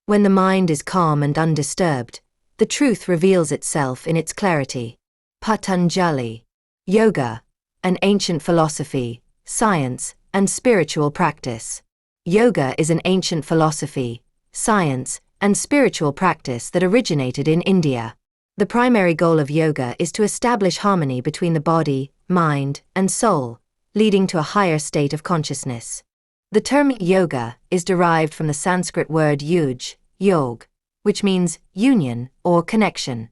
When the mind is calm and undisturbed, the truth reveals itself in its clarity. Patanjali. Yoga, an ancient philosophy, science, and spiritual practice. Yoga is an ancient philosophy, science, and spiritual practice that originated in India. The primary goal of yoga is to establish harmony between the body, mind, and soul, leading to a higher state of consciousness. The term yoga is derived from the Sanskrit word yog, which means union or connection.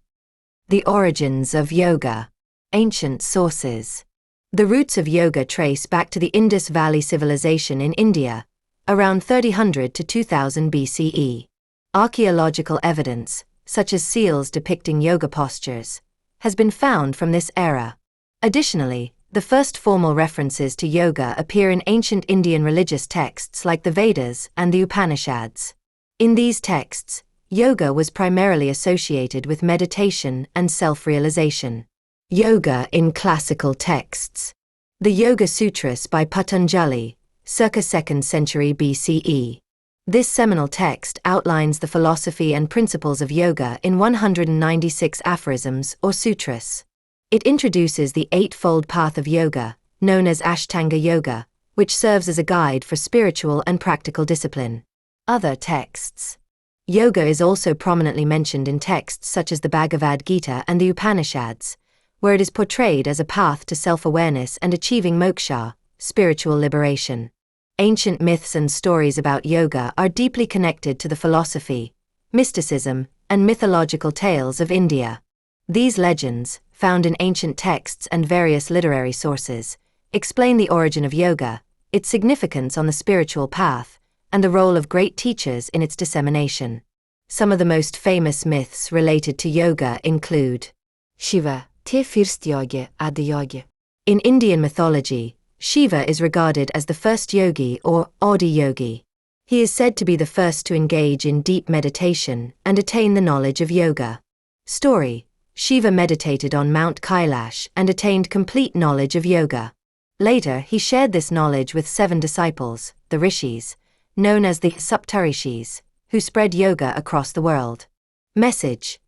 The origins of yoga. Ancient sources. The roots of yoga trace back to the Indus Valley Civilization in India, around 3000 to 2000 BCE. Archaeological evidence, such as seals depicting yoga postures, has been found from this era. Additionally, the first formal references to yoga appear in ancient Indian religious texts like the Vedas and the Upanishads. In these texts, yoga was primarily associated with meditation and self-realization. Yoga in classical texts. The Yoga Sutras by Patanjali, circa 2nd century BCE. This seminal text outlines the philosophy and principles of yoga in 196 aphorisms or sutras. It introduces the eightfold path of yoga, known as Ashtanga Yoga, which serves as a guide for spiritual and practical discipline. Other texts. Yoga is also prominently mentioned in texts such as the Bhagavad Gita and the Upanishads, where it is portrayed as a path to self-awareness and achieving moksha, spiritual liberation. Ancient myths and stories about yoga are deeply connected to the philosophy, mysticism, and mythological tales of India. These legends, found in ancient texts and various literary sources, explain the origin of yoga, its significance on the spiritual path, and the role of great teachers in its dissemination. Some of the most famous myths related to yoga include Shiva, te first yogi, adi yogi. In Indian mythology, Shiva is regarded as the first yogi or Adi yogi. He is said to be the first to engage in deep meditation and attain the knowledge of yoga. Story: Shiva meditated on Mount Kailash and attained complete knowledge of yoga. Later he shared this knowledge with 7 disciples, the rishis, known as the Saptarishis, who spread yoga across the world. Message: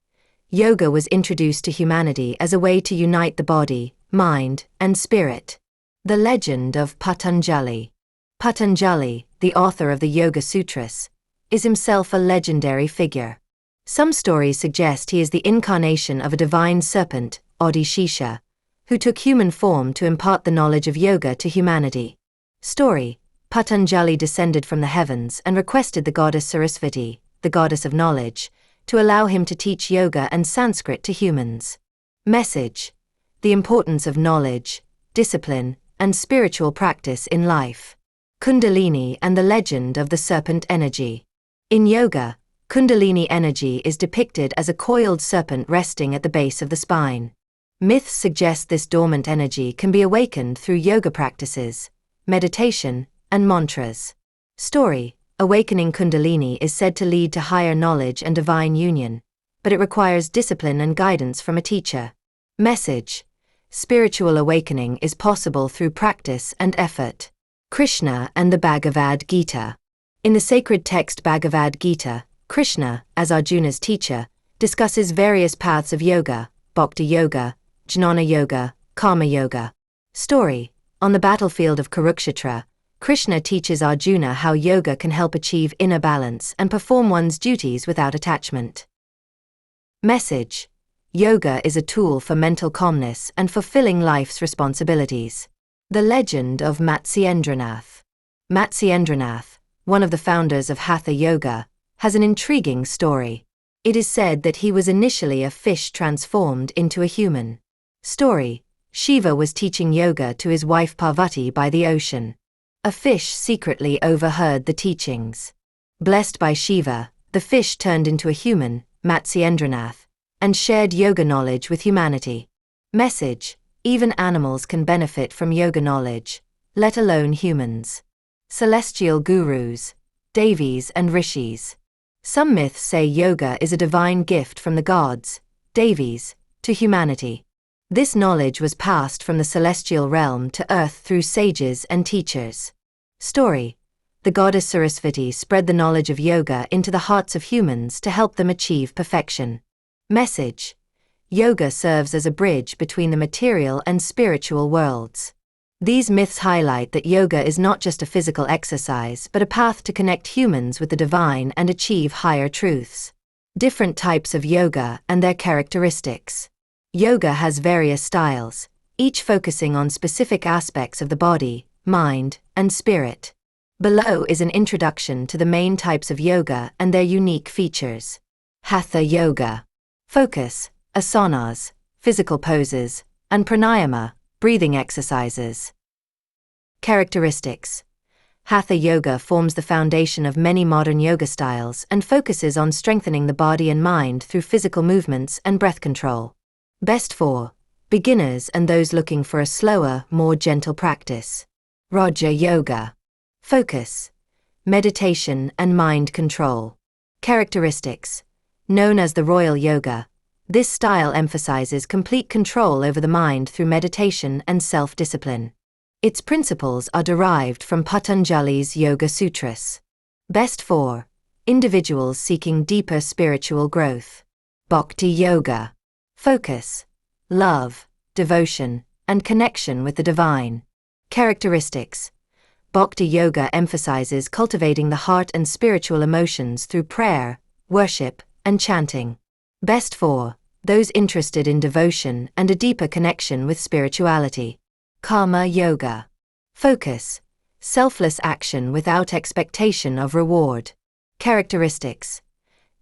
Yoga was introduced to humanity as a way to unite the body, mind, and spirit. The legend of Patanjali. Patanjali, the author of the Yoga Sutras, is himself a legendary figure. Some stories suggest he is the incarnation of a divine serpent, Adishisha, who took human form to impart the knowledge of yoga to humanity. Story: Patanjali descended from the heavens and requested the goddess Sarasvati, the goddess of knowledge, to allow him to teach yoga and Sanskrit to humans. Message: the importance of knowledge, discipline, and spiritual practice in life. Kundalini and the legend of the serpent energy. In yoga, Kundalini energy is depicted as a coiled serpent resting at the base of the spine. Myths suggest this dormant energy can be awakened through yoga practices, meditation, and mantras. Story: awakening Kundalini is said to lead to higher knowledge and divine union, but it requires discipline and guidance from a teacher. Message: spiritual awakening is possible through practice and effort. Krishna and the Bhagavad Gita. In the sacred text Bhagavad Gita, Krishna, as Arjuna's teacher, discusses various paths of yoga: Bhakti Yoga, Jnana Yoga, Karma Yoga. Story: on the battlefield of Kurukshetra, Krishna teaches Arjuna how yoga can help achieve inner balance and perform one's duties without attachment. Message: yoga is a tool for mental calmness and fulfilling life's responsibilities. The legend of Matsyendranath. Matsyendranath, one of the founders of Hatha Yoga, has an intriguing story. It is said that he was initially a fish transformed into a human. Story: Shiva was teaching yoga to his wife Parvati by the ocean. A fish secretly overheard the teachings. Blessed by Shiva, the fish turned into a human, Matsyendranath, and shared yoga knowledge with humanity. Message: even animals can benefit from yoga knowledge, let alone humans. Celestial gurus, devis and rishis. Some myths say yoga is a divine gift from the gods, devis, to humanity. This knowledge was passed from the celestial realm to earth through sages and teachers. Story: The goddess Sarasvati spread the knowledge of yoga into the hearts of humans to help them achieve perfection. Message: yoga serves as a bridge between the material and spiritual worlds. These myths highlight that yoga is not just a physical exercise but a path to connect humans with the divine and achieve higher truths. Different types of yoga and their characteristics. Yoga has various styles, each focusing on specific aspects of the body, mind, and spirit. Below is an introduction to the main types of yoga and their unique features. Hatha yoga. Focus: asanas, physical poses, and pranayama, breathing exercises. Characteristics. Hatha yoga forms the foundation of many modern yoga styles and focuses on strengthening the body and mind through physical movements and breath control. Best for beginners and those looking for a slower, more gentle practice. Raja yoga. Focus: meditation and mind control. Characteristics. Known as the royal yoga, this style emphasizes complete control over the mind through meditation and self-discipline. Its principles are derived from Patanjali's Yoga Sutras. Best for individuals seeking deeper spiritual growth. Bhakti yoga. Focus: love, devotion, and connection with the divine. Characteristics. Bhakti yoga emphasizes cultivating the heart and spiritual emotions through prayer, worship, and chanting. Best for those interested in devotion and a deeper connection with spirituality. Karma yoga. Focus: selfless action without expectation of reward. Characteristics.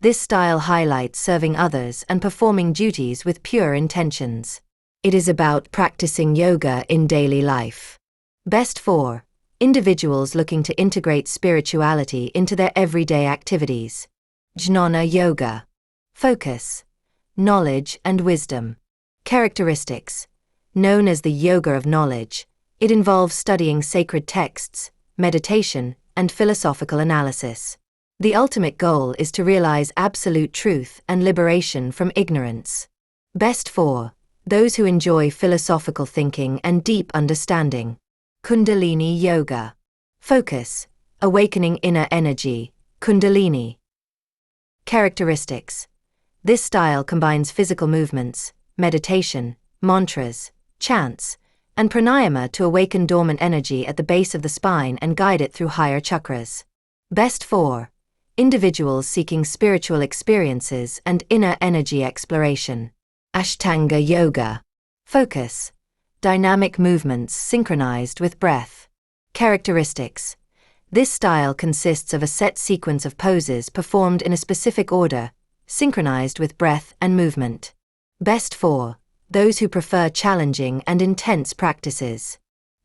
This style highlights serving others and performing duties with pure intentions. It is about practicing yoga in daily life. Best for individuals looking to integrate spirituality into their everyday activities. Jnana yoga. Focus: knowledge and wisdom. Characteristics. Known as the yoga of knowledge, it involves studying sacred texts, meditation, and philosophical analysis. The ultimate goal is to realize absolute truth and liberation from ignorance. Best for those who enjoy philosophical thinking and deep understanding. Kundalini yoga. Focus: awakening inner energy, Kundalini. Characteristics. This style combines physical movements, meditation, mantras, chants, and pranayama to awaken dormant energy at the base of the spine and guide it through higher chakras. Best for individuals seeking spiritual experiences and inner energy exploration. Ashtanga yoga. Focus: dynamic movements synchronized with breath. Characteristics. This style consists of a set sequence of poses performed in a specific order, synchronized with breath and movement. Best for those who prefer challenging and intense practices.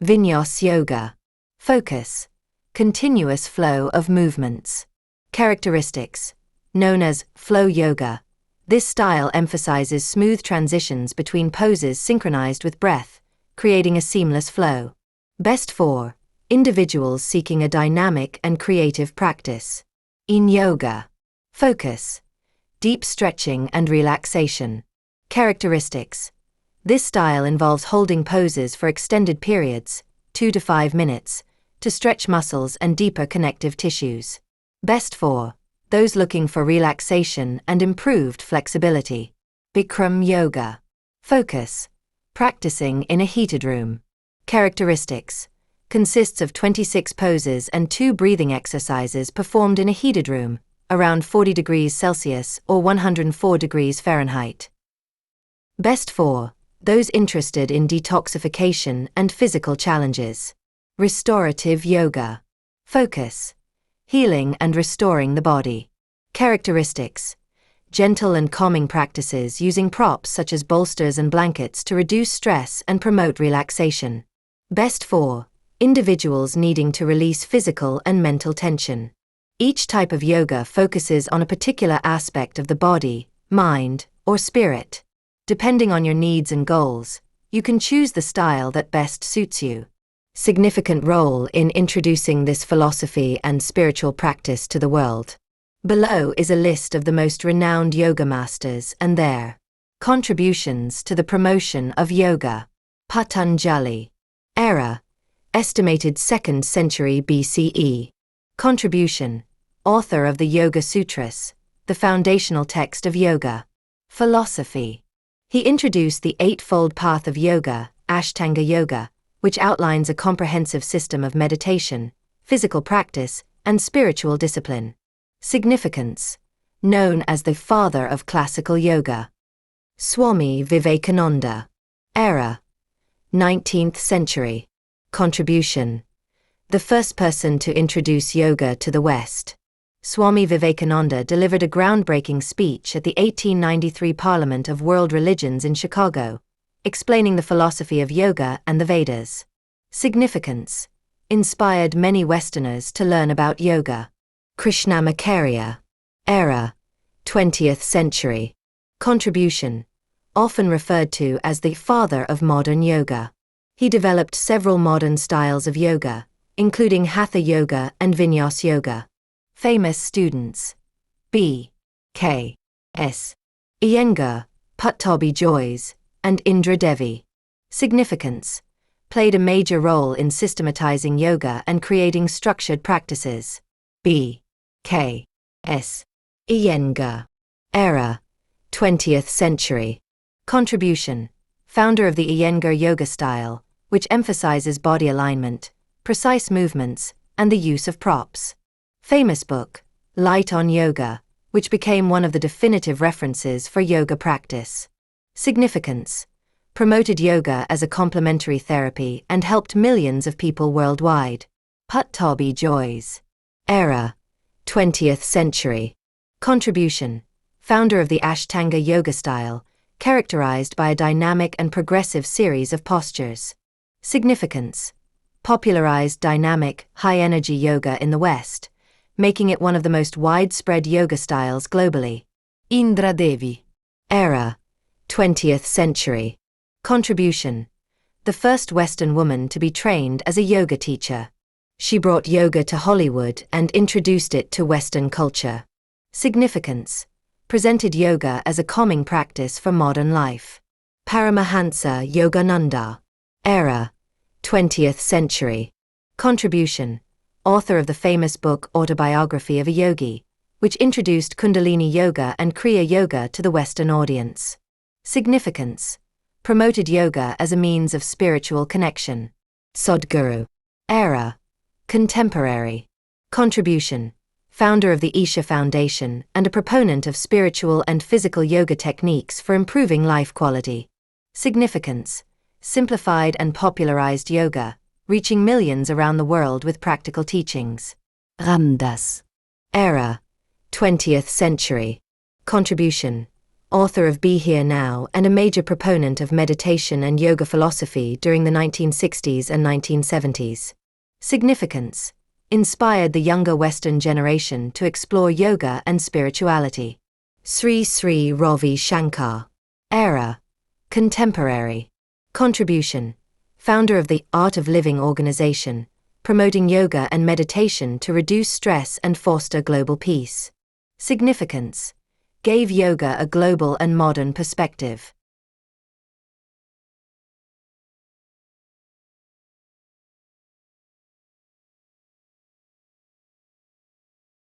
Vinyasa yoga. Focus: continuous flow of movements. Characteristics. Known as flow yoga, this style emphasizes smooth transitions between poses synchronized with breath, creating a seamless flow. Best for individuals seeking a dynamic and creative practice. Yin yoga. Focus: deep stretching and relaxation. Characteristics. This style involves holding poses for extended periods, 2 to 5 minutes, to stretch muscles and deeper connective tissues. Best for those looking for relaxation and improved flexibility. Bikram yoga. Focus: practicing in a heated room. Characteristics. Consists of 26 poses and 2 breathing exercises performed in a heated room, around 40 degrees Celsius or 104 degrees Fahrenheit. Best for those interested in detoxification and physical challenges. Restorative yoga. Focus: healing and restoring the body. Characteristics. Gentle and calming practices using props such as bolsters and blankets to reduce stress and promote relaxation. Best for individuals needing to release physical and mental tension. Each type of yoga focuses on a particular aspect of the body, mind, or spirit. Depending on your needs and goals, you can choose the style that best suits you. Significant role in introducing this philosophy and spiritual practice to the world. Below is a list of the most renowned yoga masters and their contributions to the promotion of yoga. Patanjali. Era: estimated 2nd century BCE. Contribution: author of the Yoga Sutras, the foundational text of yoga. Philosophy: he introduced the Eightfold Path of Yoga, Ashtanga Yoga, which outlines a comprehensive system of meditation, physical practice, and spiritual discipline. Significance: known as the father of classical yoga. Swami Vivekananda. Era: 19th century. Contribution: the first person to introduce yoga to the West. Swami Vivekananda delivered a groundbreaking speech at the 1893 Parliament of World Religions in Chicago, explaining the philosophy of yoga and the Vedas. Significance: inspired many Westerners to learn about yoga. Krishnamacharya. Era: 20th century. Contribution: often referred to as the father of modern yoga. He developed several modern styles of yoga, including Hatha Yoga and Vinyasa Yoga. Famous students: B. K. S. Iyengar, Pattabhi Jois, and Indra Devi. Significance: played a major role in systematizing yoga and creating structured practices. B. K. S. Iyengar. Era: 20th century. Contribution: founder of the Iyengar yoga style, which emphasizes body alignment, precise movements, and the use of props. Famous book, Light on Yoga, which became one of the definitive references for yoga practice. Significance: promoted yoga as a complementary therapy and helped millions of people worldwide. Pattabhi Jois. Era: 20th century. Contribution: founder of the Ashtanga yoga style, characterized by a dynamic and progressive series of postures. Significance: popularized dynamic, high-energy yoga in the West, making it one of the most widespread yoga styles globally. Indra Devi. Era: 20th century. Contribution: the first Western woman to be trained as a yoga teacher. She brought yoga to Hollywood and introduced it to Western culture. Significance: presented yoga as a calming practice for modern life. Paramahansa Yogananda. Era: 20th century. Contribution: author of the famous book Autobiography of a Yogi, which introduced Kundalini Yoga and Kriya Yoga to the Western audience. Significance: promoted yoga as a means of spiritual connection. Sadhguru. Era: contemporary. Contribution: founder of the Isha Foundation and a proponent of spiritual and physical yoga techniques for improving life quality. Significance: simplified and popularized yoga, reaching millions around the world with practical teachings. Ram Dass. Era: 20th century. Contribution: author of Be Here Now and a major proponent of meditation and yoga philosophy during the 1960s and 1970s. Significance: inspired the younger Western generation to explore yoga and spirituality. Sri Sri Ravi Shankar. Era: contemporary. Contribution: founder of the Art of Living organization, promoting yoga and meditation to reduce stress and foster global peace. Significance: gave yoga a global and modern perspective.